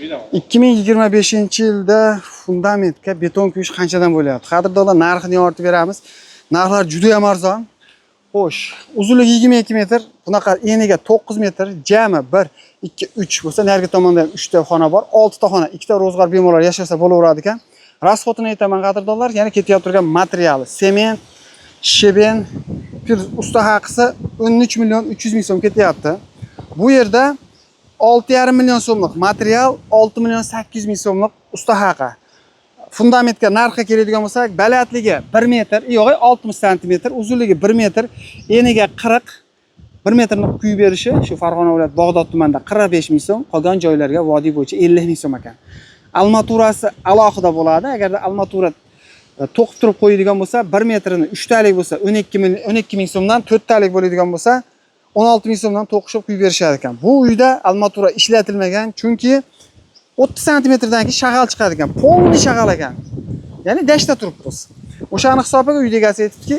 2025-yilda fundamentga beton quyish qanchadan bo'lyapti? Qadrdonlar, narxini yoritib beramiz. Narxlar juda ham arzon. Xo'sh, uzunligi 22 metr, bunaqa eniga 9 metr, jami 1, 2, 3 bo'lsa, narigi tomonda ham 3 ta xona bor, 6 ta xona, 2 ta ro'zg'or bemalol yashasa bo'laveradi ekan. Rasxodini aytaman qadrdonlar, ya'ni ketyapti turgan materiali, sement, sheben, usta haqisi 13 million 300 ming so'm ketyapti. Bu yerda 6,5 million so'mlik material, 6 million 800 ming so'mlik usta haqi. Fundamentga narxga keladigan bo'lsak, balandligi 1 metr, yo'q, 60 sm, uzunligi 1 metr, eniga 40, 1 metrni quyib berishi shu Farg'ona viloyati Bog'dod tumanida 45 ming so'm, qolgan joylarga vodiy bo'yicha 50 ming so'm ekan. Almaturasi alohida bo'ladi. Agarda almatura to'qib turib qo'yadigan bo'lsa, 1 metrini 3 talik bo'lsa, 12 ming so'mdan 4 talik bo'ladigan bo'lsa, 16 ming so'mdan to'qishib quyib berishar ekan. Bu uyda almatura ishlatilmagan, chunki 30 santimetrdan keyin shag'al chiqadi ekan. Polni shag'al ekan. Ya'ni dashda turibmiz. O'shani hisobiga uyda egasi aytibdiki,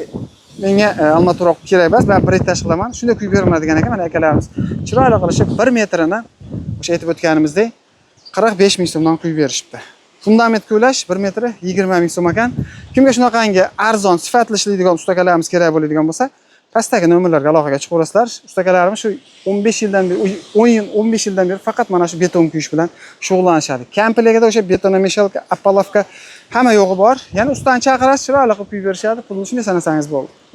menga almatura kerak emas, men bir etaj qilaman. Shunday quyib beraman degan ekan. Mana akalarimiz chiroyli qilishib 1 metrini o'sha aytib o'tganimizdek 45 ming so'mdan quyib berishibdi. Fundament ko'lash 1 metri 20 ming so'm ekan. Kimga shunaqangi arzon, sifatli ishlaydigan ustakalarimiz kerak bo'ladigan bo'lsa, pastdagi nomerlarga aloqaga chiqaverasizlar. Ustakalarimiz shu 15 yildan beri faqat mana shu beton quyish bilan shug'ullanishadi. Kampligida o'sha betonomeshalka, apalovka hamma yo'g'i bor. Ya'ni ustani chaqirasiz, chiroyli qilib quyib berishadi. Pulni shunday sanasangiz bo'ldi.